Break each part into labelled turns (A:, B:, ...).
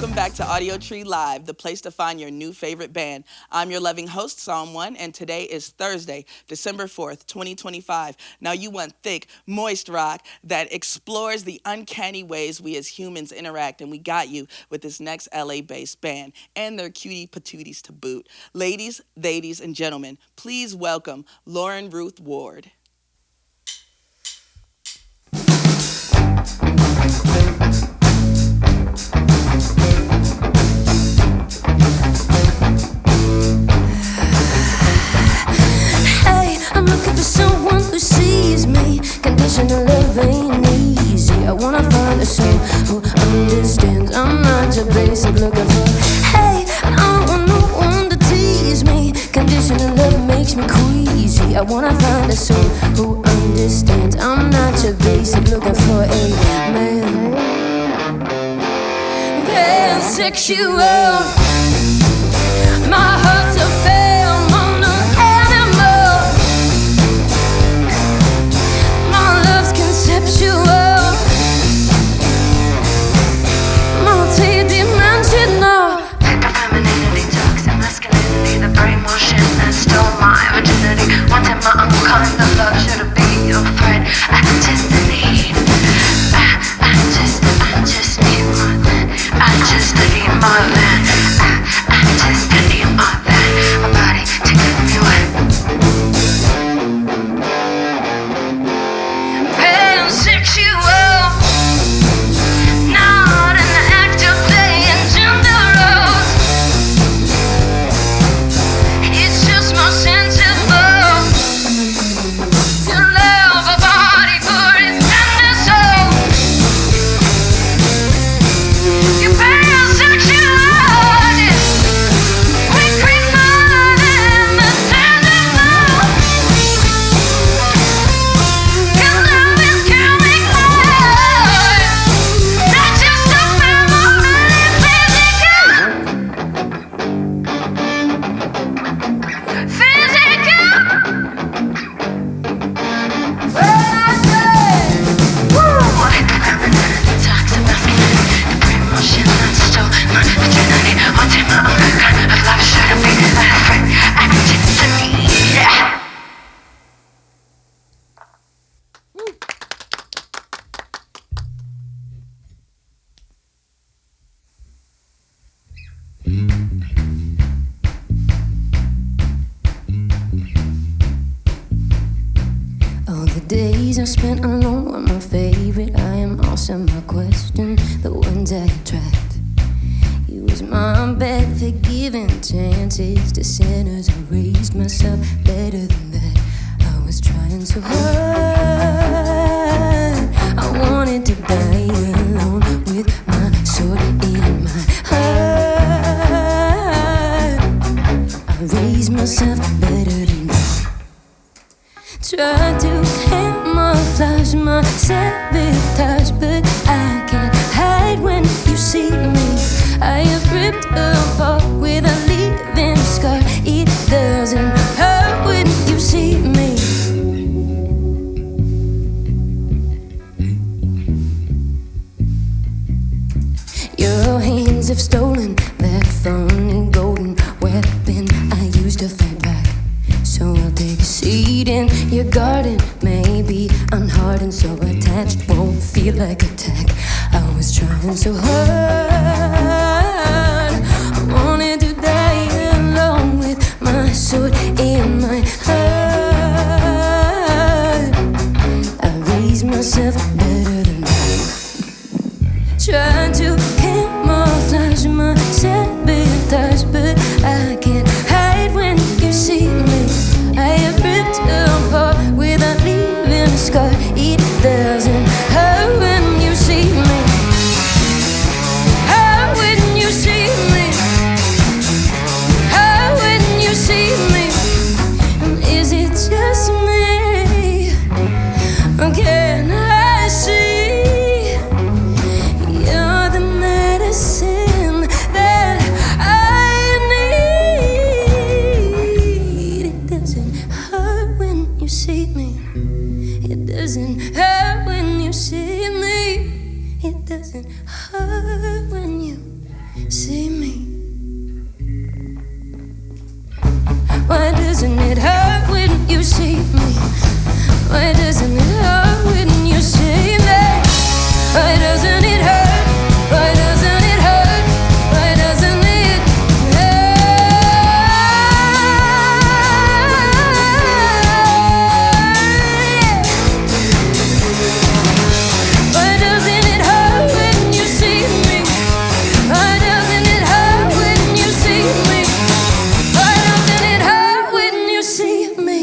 A: Welcome back to Audiotree Live, the place to find your new favorite band. I'm your loving host, Psalm 1, and today is Thursday, December 4th, 2025. Now you want thick, moist rock that explores the uncanny ways we as humans interact, and we got you with this next LA-based band, and their cutie patooties to boot. Ladies, and gentlemen, please welcome Lauren Ruth Ward.
B: I'm looking for someone who sees me. Conditional love ain't easy. I wanna find a soul who understands. I'm not your basic looking for. Hey, I don't want no one to tease me. Conditional love makes me queasy. I wanna find a soul who understands. I'm not your basic looking for a man. Pansexual. My heart's a fail. Multi-dimensional.
C: Pick up femininity, toxic masculinity, the brainwashing that stole my virginity. Wanting my own kind of love, should it be your threat? I just need my man. I just need my man. I just need my man. My body to get me wet. Pansexual.
B: Days I spent alone were my favorite. I am also my question, the ones I attract. You was my bed for giving chances to sinners. I raised myself better than that. I was trying so hard. I wanted to die alone with my sword in my heart. I raised myself better than that. Tried to camouflage my sabotage, but I can't hide when you see me. I have ripped apart with a leaving scar. It doesn't hurt when you see me. Your hands have stolen that phony golden weapon I used to fight back. So I'll take a seat in your garden. Maybe unhardened, so attached won't feel like attack. I was trying so hard. I wanted to die alone with my sword in my heart. I raised myself better than that. Trying to camouflage my sabotage, but I can't hide when you see me. I have ripped apart with a leaving scar. It doesn't hurt when you see me. Hurt when you see me. Hurt when you see me. And is it just me? Or can I see you're the medicine that I need? It doesn't hurt when you see me. It doesn't hurt when you see me. It doesn't hurt when you see me? Why doesn't it hurt when you see me? Why doesn't it hurt when you see me? Why doesn't it hurt? Why doesn't it hurt? Why doesn't it Why doesn't it hurt when you see me? Why doesn't it hurt when you see me? Why doesn't it hurt when you see me?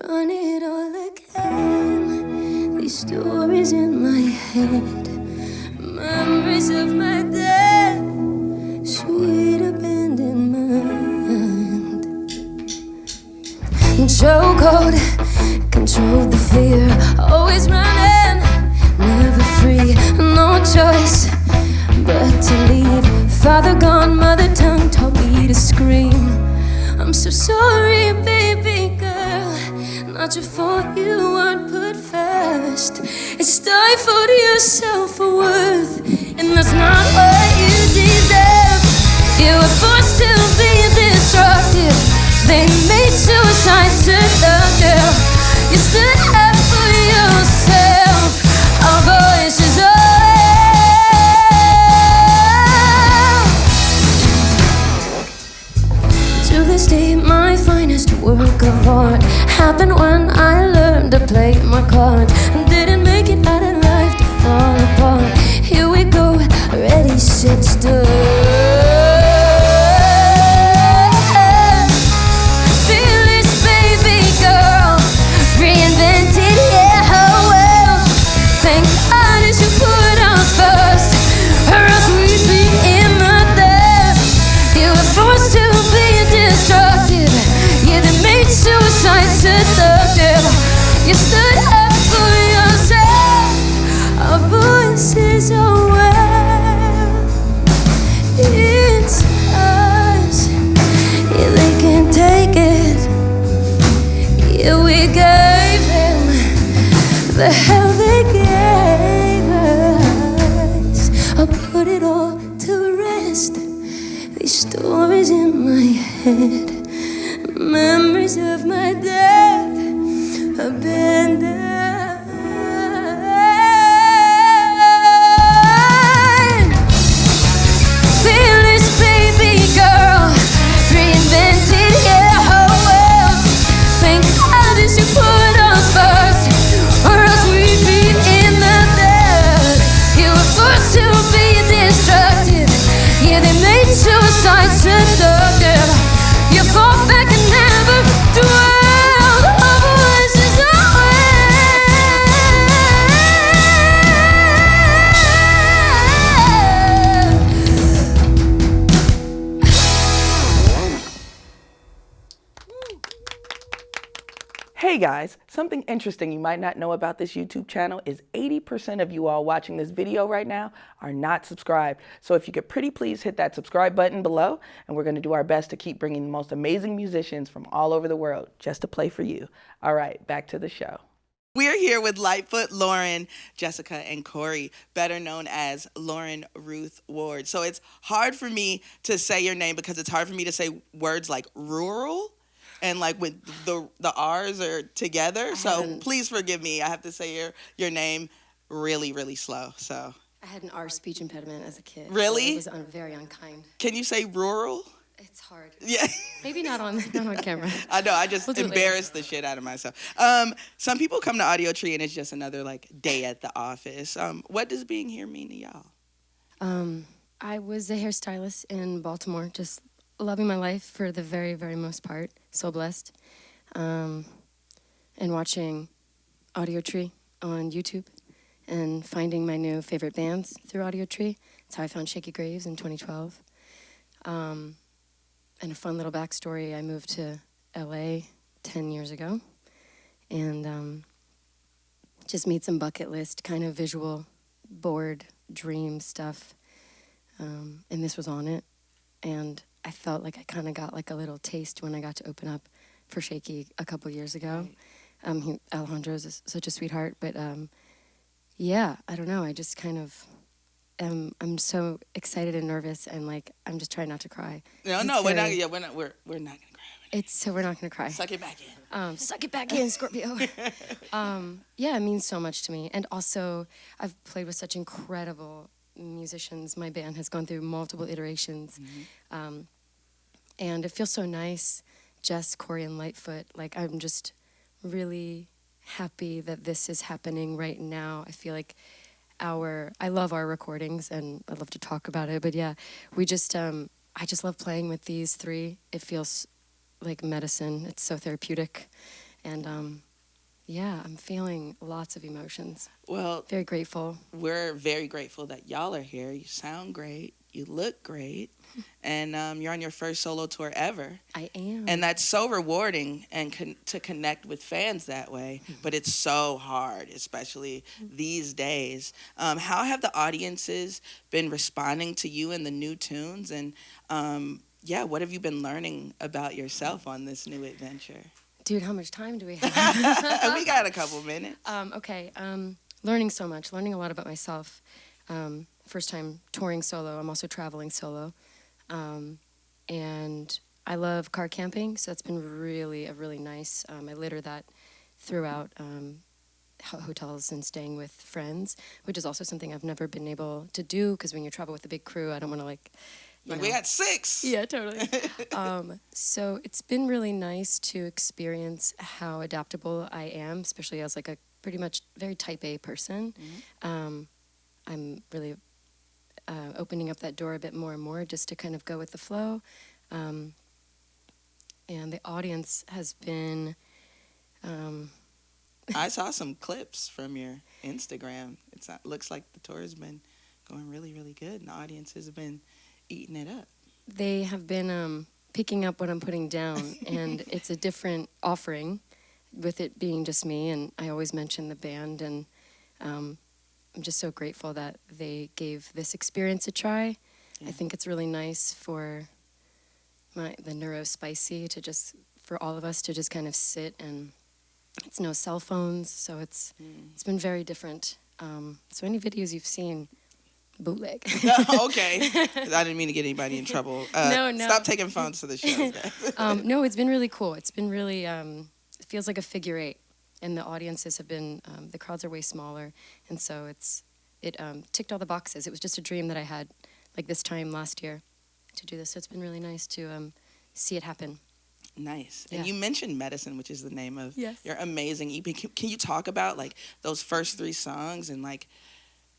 B: Run it all again. These stories in my head, memories of my death, sweet abandonment. Chokehold, control the fear, always running, never free, no choice but to leave. Father gone, mother tongue taught me to scream. I'm so sorry, baby girl. Not your fault, you weren't put first. It stifled your self-worth, and that's not what you deserve. You were forced to be destructive. They made suicide seductive. You stood up for yourself. Our voices are to this day, my finest work of art happened when I learned to play my cards and didn't make it out of life to fall apart. Here we go, ready, set, start. Fearless baby girl, reinvented, yeah, oh well. Thank God as you put us first, or else we'd be in the depth. You were forced to be destructive. Yeah, they made suicide seductive. You stood up for yourself. Our voices are well. It's us. Yeah, they can't take it. Yeah, we gave them the hell they gave us. I'll put it all to rest. These stories in my head, memories of my death, abandoned. Fearless baby girl, reinvented, yeah, oh well. Thank God as you put us first, or else we'd be in the dirt. You were forced to be destructive. Yeah, they made suicide seductive. You fought back and never dwelled. Our voices are
A: Hey guys, something interesting you might not know about this YouTube channel is 80% of you all watching this video right now are not subscribed. So if you could pretty please hit that subscribe button below, and we're going to do our best to keep bringing the most amazing musicians from all over the world just to play for you. All right, back to the show. We're here with Lightfoot, Lauren, Jessica, and Corey, better known as Lauren Ruth Ward. So it's hard for me to say your name because it's hard for me to say words like rural and like with the R's are together. So please forgive me. I have to say your name really, really slow. So
D: I had an R speech impediment as a kid.
A: Really?
D: So it was very unkind.
A: Can you say rural?
D: It's hard.
A: Yeah.
D: Maybe not on camera.
A: I know, I just
D: We'll
A: embarrassed the shit out of myself. Some people come to Audiotree and it's just another like day at the office. What does being here mean to y'all?
D: I was a hairstylist in Baltimore, just loving my life for the very, very most part. So blessed. And watching Audiotree on YouTube and finding my new favorite bands through Audiotree. That's how I found Shaky Graves in 2012. And a fun little backstory, I moved to LA 10 years ago and just made some bucket list kind of visual board dream stuff. And this was on it. And I felt like I kind of got like a little taste when I got to open up for Shaky a couple years ago. Alejandro's such a sweetheart, but yeah, I don't know. I just kind of I'm so excited and nervous, and like I'm just trying not to cry.
A: No, we're not. Yeah, we're not gonna cry.
D: It's so we're not gonna cry.
A: Suck it back in.
D: Suck it back in, Scorpio. Yeah, it means so much to me, and also I've played with such incredible musicians. My band has gone through multiple iterations, and it feels so nice. Jess, Corey, and Lightfoot. Like I'm just really happy that this is happening right now. I feel like I love our recordings and I love to talk about it, but yeah, we just, I just love playing with these three. It feels like medicine. It's so therapeutic. And yeah, I'm feeling lots of emotions.
A: Well,
D: very grateful.
A: We're very grateful that y'all are here. You sound great. You look great. And you're on your first solo tour ever.
D: I am.
A: And that's so rewarding and to connect with fans that way. But it's so hard, especially these days. How have the audiences been responding to you and the new tunes? And yeah, what have you been learning about yourself on this new adventure?
D: Dude, how much time do we have?
A: We got a couple minutes.
D: Okay. Learning so much. Learning a lot about myself. First time touring solo. I'm also traveling solo. And I love car camping, so it's been really nice. I litter that throughout hotels and staying with friends, which is also something I've never been able to do, because when you travel with a big crew, I don't want to
A: we got 6.
D: Yeah, totally. So it's been really nice to experience how adaptable I am, especially as like a pretty much very type A person. I'm really opening up that door a bit more and more just to kind of go with the flow. And the audience has been...
A: I saw some clips from your Instagram. Looks like the tour has been going really good, and the audiences have been eating it up.
D: They have been picking up what I'm putting down, and it's a different offering with it being just me, and I always mention the band, and I'm just so grateful that they gave this experience a try. Yeah. I think it's really nice for the neurospicy to just, for all of us to just kind of sit, and it's no cell phones, so it's been very different. So any videos you've seen, bootleg.
A: Okay. I didn't mean to get anybody in trouble. No. Stop taking phones to the shows, guys.
D: No, it's been really cool. It's been really, it feels like a figure 8. And the audiences have been, the crowds are way smaller. And so it ticked all the boxes. It was just a dream that I had, like this time last year, to do this. So it's been really nice to see it happen.
A: Nice. And you mentioned Medicine, which is the name of your amazing EP. Can you talk about like those first 3 songs and like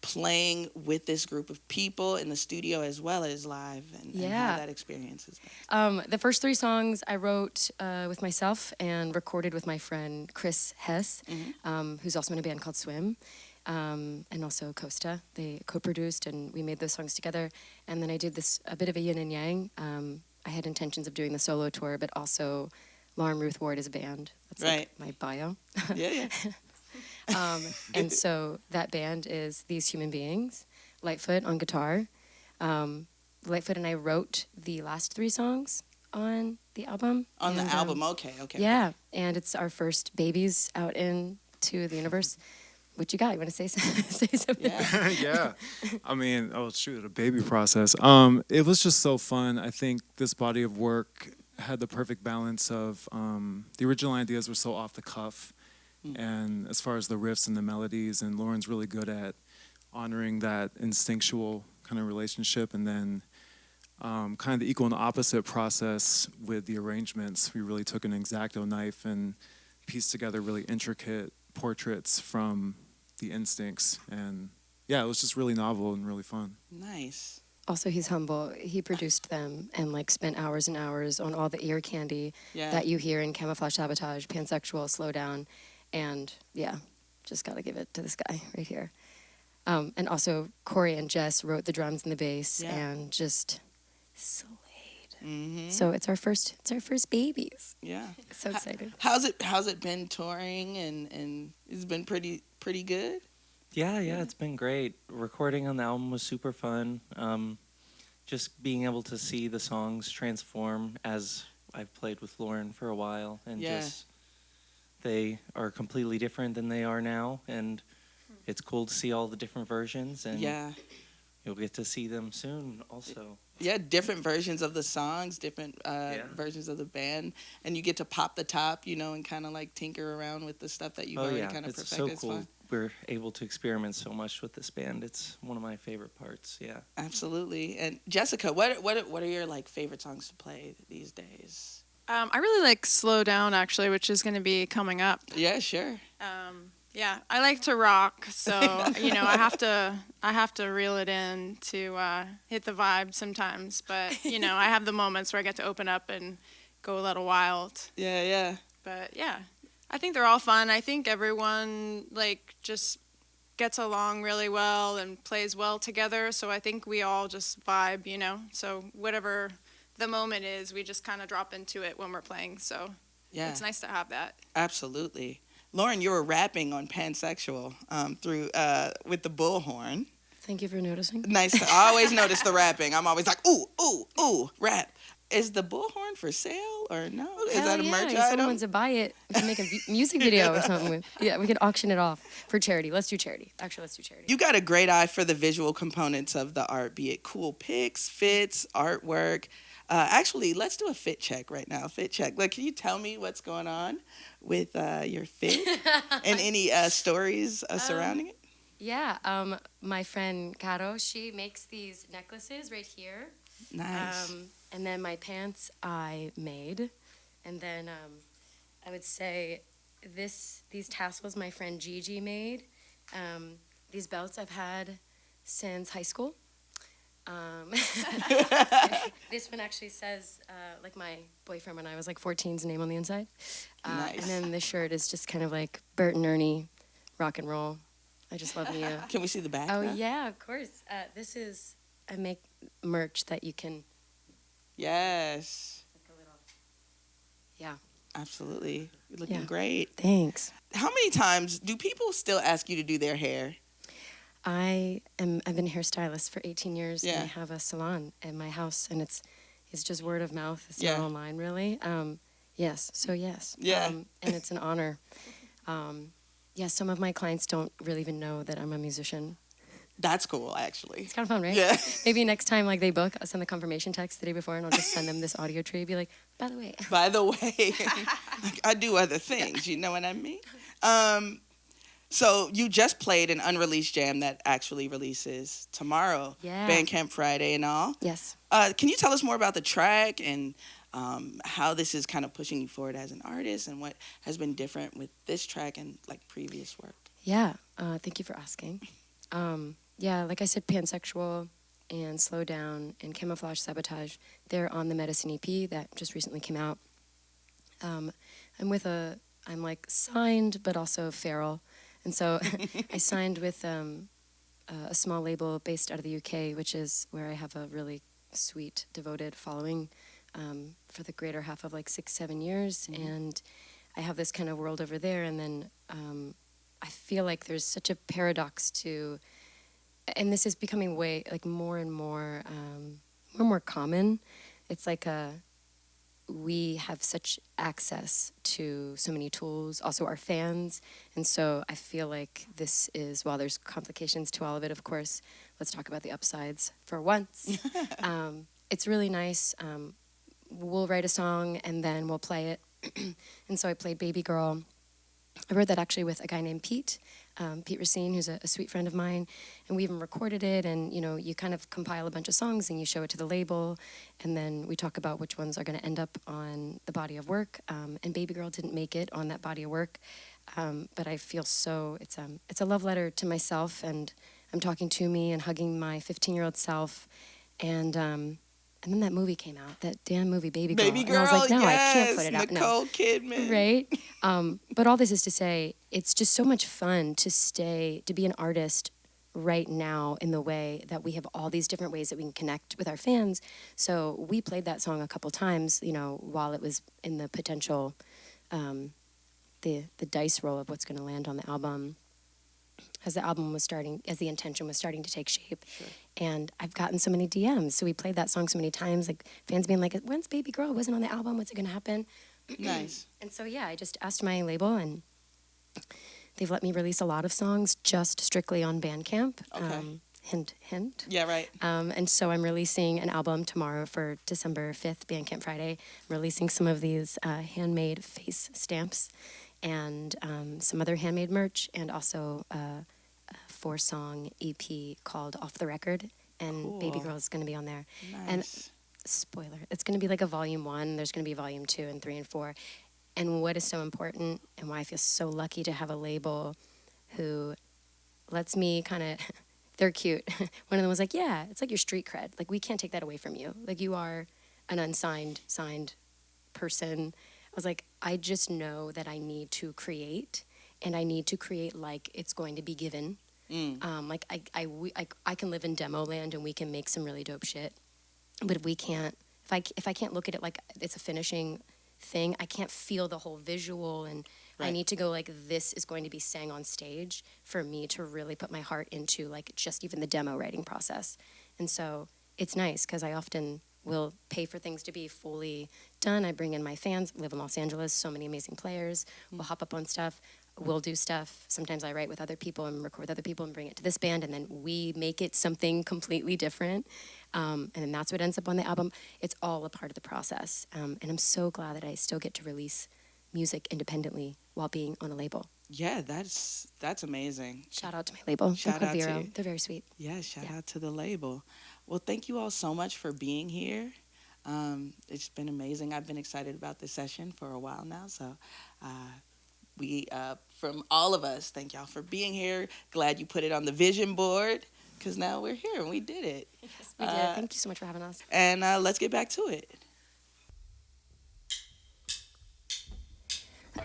A: playing with this group of people in the studio as well as live and how that experience has been?
D: The first 3 songs I wrote with myself and recorded with my friend Chris Hess, who's also in a band called Swim, and also Costa. They co-produced and we made those songs together. And then I did a bit of a yin and yang. I had intentions of doing the solo tour, but also Lauren Ruth Ward is a band. That's like my bio.
A: Yeah.
D: And so that band is These Human Beings, Lightfoot on guitar. Lightfoot and I wrote the last 3 songs on the album.
A: On the album, okay.
D: Yeah, and it's our first babies out into the universe. What you got? You want to say something?
E: Yeah. I mean, the baby process. It was just so fun. I think this body of work had the perfect balance of the original ideas were so off the cuff, and as far as the riffs and the melodies, and Lauren's really good at honoring that instinctual kind of relationship, and then kind of the equal and opposite process with the arrangements. We really took an X-Acto knife and pieced together really intricate portraits from the instincts, and it was just really novel and really fun.
A: Nice.
D: Also, he's humble. He produced them and like spent hours and hours on all the ear candy that you hear in Camouflage Sabotage, Pansexual, Slow Down, and just gotta give it to this guy right here. And also Corey and Jess wrote the drums and the bass and just slayed. So it's our first babies.
A: Yeah.
D: So excited.
A: How's it been touring, and it's been pretty good?
F: Yeah, it's been great. Recording on the album was super fun. Just being able to see the songs transform as I've played with Lauren for a while, and just they are completely different than they are now, and it's cool to see all the different versions, and
A: Yeah.
F: you'll get to see them soon also.
A: Yeah, different versions of the songs, different versions of the band, and you get to pop the top, and kind of like tinker around with the stuff that you've already kind of
F: it's
A: perfected.
F: so
A: It's
F: cool.
A: fun.
F: We're able to experiment so much with this band. It's one of my favorite parts. Yeah.
A: Absolutely. And Jessica, what are your like favorite songs to play these days?
G: I really like Slow Down, actually, which is going to be coming up.
A: Yeah, sure.
G: Yeah, I like to rock, so I have to reel it in to hit the vibe sometimes. But I have the moments where I get to open up and go a little wild.
A: Yeah.
G: But yeah, I think they're all fun. I think everyone just gets along really well and plays well together. So I think we all just vibe, So whatever the moment is, we just kind of drop into it when we're playing. So
A: Yeah.
G: it's nice to have that.
A: Absolutely. Lauren, you were rapping on Pansexual through with the bullhorn.
D: Thank you for noticing.
A: Nice. I always notice the rapping. I'm always like, ooh, rap. Is the bullhorn for sale or no? Is
D: Hell
A: that a
D: yeah,
A: merch
D: if
A: item?
D: someone wants to buy it, we can make a music video or something with. Yeah, we could auction it off for charity. Let's do charity. Actually, let's do charity.
A: You got a great eye for the visual components of the art, be it cool pics, fits, artwork. Actually, let's do a fit check right now. Fit check. Like, can you tell me what's going on with your fit and any stories surrounding it?
D: Yeah, my friend Caro, she makes these necklaces right here.
A: Nice.
D: And then my pants I made. And then I would say these tassels my friend Gigi made. These belts I've had since high school. This one actually says, like my boyfriend when I was like 14's name on the inside.
A: Nice.
D: And then this shirt is just kind of like Bert and Ernie, rock and roll. I just love me.
A: Can we see the back?
D: Oh,
A: now?
D: yeah, of course. I make merch that you can.
A: Yes.
D: Like a little, yeah.
A: Absolutely. You're looking
D: Yeah.
A: great.
D: Thanks.
A: How many times do people still ask you to do their hair?
D: I've been a hairstylist for 18 years, and
A: Yeah.
D: I have a salon at my house, and it's just word of mouth. It's
A: Yeah.
D: not online, really. Yes, so yes.
A: Yeah.
D: And it's an honor. Some of my clients don't really even know that I'm a musician.
A: That's cool, actually.
D: It's kind of fun, right?
A: Yeah.
D: Maybe next time, like, they book, I'll send the confirmation text the day before, and I'll just send them this Audiotree, be like, by the way.
A: By the way, I do other things, you know what I mean? So you just played an unreleased jam that actually releases tomorrow.
D: Yeah.
A: Bandcamp Friday and all.
D: Yes.
A: Can you tell us more about the track and how this is kind of pushing you forward as an artist and what has been different with this track and like previous work?
D: Yeah, thank you for asking. Like I said, Pansexual and Slow Down and Camouflage Sabotage, they're on the Medicine EP that just recently came out. I'm like signed, but also feral. And so I signed with a small label based out of the UK, which is where I have a really sweet, devoted following for the greater half of like 6-7 years. Mm-hmm. And I have this kind of world over there. And then I feel like there's such a paradox to, and this is becoming more and more common. It's like we have such access to so many tools, also our fans. And so I feel like this is, while there's complications to all of it, of course, let's talk about the upsides for once. It's really nice. We'll write a song and then we'll play it. And so I played Babygirl. I wrote that actually with a guy named Pete Racine, who's a sweet friend of mine, and we even recorded it, and, you kind of compile a bunch of songs and you show it to the label, and then we talk about which ones are going to end up on the body of work, and Babygirl didn't make it on that body of work, but I feel it's a love letter to myself, and I'm talking to me and hugging my 15-year-old self, and then that movie came out, that damn movie, Babygirl.
A: Babygirl,
D: and I was like, no,
A: yes,
D: I can't put it out.
A: Nicole Kidman.
D: Right? But all this is to say, it's just so much fun to be an artist right now in the way that we have all these different ways that we can connect with our fans. So we played that song a couple times, while it was in the potential, the dice roll of what's going to land on the album. As the intention was starting to take shape. Sure. And I've gotten so many DMs. So we played that song so many times, like fans being like, when's Babygirl? It wasn't on the album. What's it going to happen?
A: Nice.
D: And so, I just asked my label, and they've let me release a lot of songs just strictly on Bandcamp.
A: Okay.
D: Hint, hint.
A: Yeah, right.
D: And so I'm releasing an album tomorrow for December 5th, Bandcamp Friday. I'm releasing some of these handmade face stamps and some other handmade merch, and also a 4-song EP called Off the Record. And
A: Cool.
D: Babygirl is going to be on there.
A: Nice.
D: And spoiler, it's going to be like a volume 1. There's going to be volume 2 and 3 and 4. And what is so important and why I feel so lucky to have a label who lets me kind of... They're cute. One of them was like, yeah, it's like your street cred. Like, we can't take that away from you. Like, you are an signed person. I was like, I just know that I need to create, and I need to create like it's going to be given. Like, I can live in demo land, and we can make some really dope shit. But if we can't, if I can't look at it like it's a finishing thing, I can't feel the whole visual, and
A: Right.
D: I need to go like, this is going to be sang on stage for me to really put my heart into like just even the demo writing process. And so it's nice because I often will pay for things to be fully done. I bring in my fans, live in Los Angeles, so many amazing players. We'll hop up on stuff, we'll do stuff. Sometimes I write with other people and record with other people and bring it to this band, and then we make it something completely different. And then that's what ends up on the album. It's all a part of the process. And I'm so glad that I still get to release music independently while being on a label.
A: Yeah, that's amazing.
D: Shout out to my label.
A: Shout
D: They're
A: out
D: called
A: to
D: Vero.
A: you.
D: They're very sweet.
A: Yeah, shout out to the label. Well, thank you all so much for being here. It's been amazing. I've been excited about this session for a while now. So we, from all of us, thank y'all for being here. Glad you put it on the vision board, because now we're here and we did it.
D: Yes, we did. Thank you so much for having us.
A: And let's get back to it.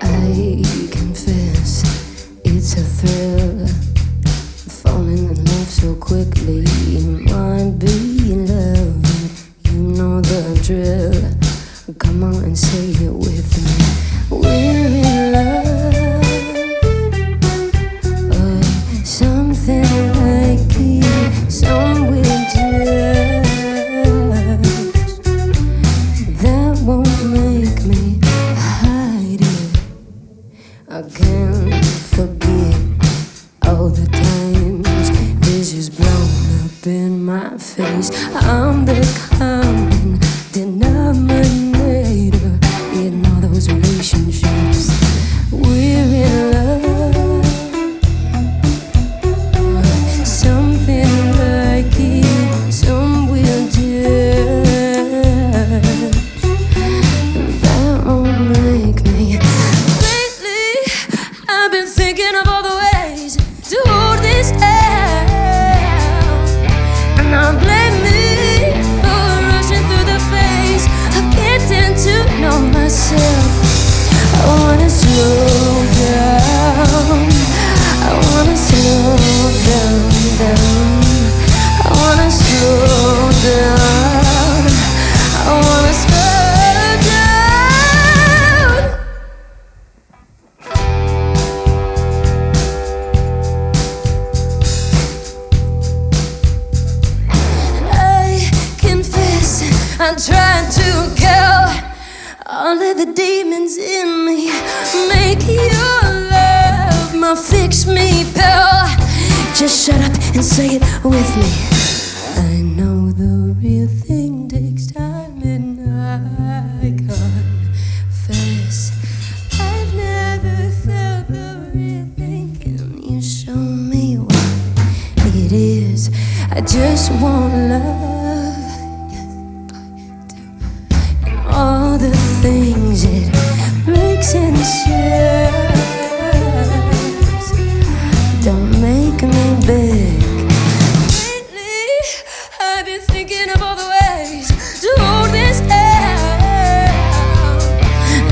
B: I confess it's a thrill, falling in love so quickly. You might be in love, but you know the drill. Come on and say it with me. We're in love, something like it, some will judge. That won't make me hide it. I can't forget all the times this is blown up in my face. I'm the common denominator in all those relationships. We're in love, something like it, some will judge. That won't make me. I've been thinking of all the ways to hold this down, and I blame me for rushing through the phase of getting to know myself. I wanna slow down, I wanna slow down. I wanna slow down, I wanna slow down. I tried to kill all of the demons in me. Make your love my fix me pill. Just shut up and say it with me. I know the real thing takes time, and I confess I've never felt the real thing. Can you show me what it is? I just want love. All the things it breaks and shares don't make me big. Lately, I've been thinking of all the ways to hold this down,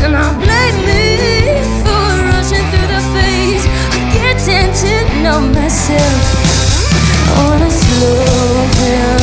B: and I blame me for rushing through the phase of getting to know myself. I wanna slow down,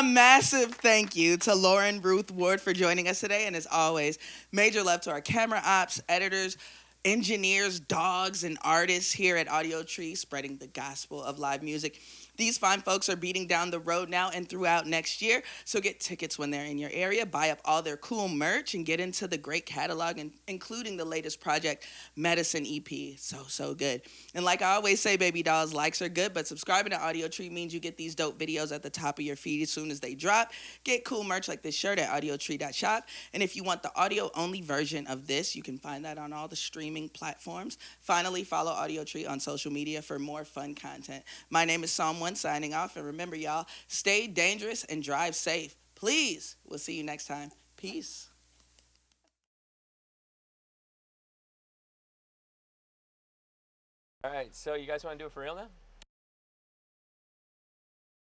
A: massive thank you to Lauren Ruth Ward for joining us today. And as always, major love to our camera ops, editors, engineers, dogs, and artists here at Audiotree, spreading the gospel of live music. These fine folks are beating down the road now and throughout next year, so get tickets when they're in your area, buy up all their cool merch, and get into the great catalog, including the latest project, Medicine EP. So good. And like I always say, baby dolls, likes are good, but subscribing to Audiotree means you get these dope videos at the top of your feed as soon as they drop. Get cool merch like this shirt at audiotree.shop. And if you want the audio-only version of this, you can find that on all the streaming platforms. Finally, follow Audiotree on social media for more fun content. My name is Psalm1 signing off, and remember, y'all, stay dangerous and drive safe. Please. We'll see you next time. Peace.
H: All right, so you guys want to do it for real now?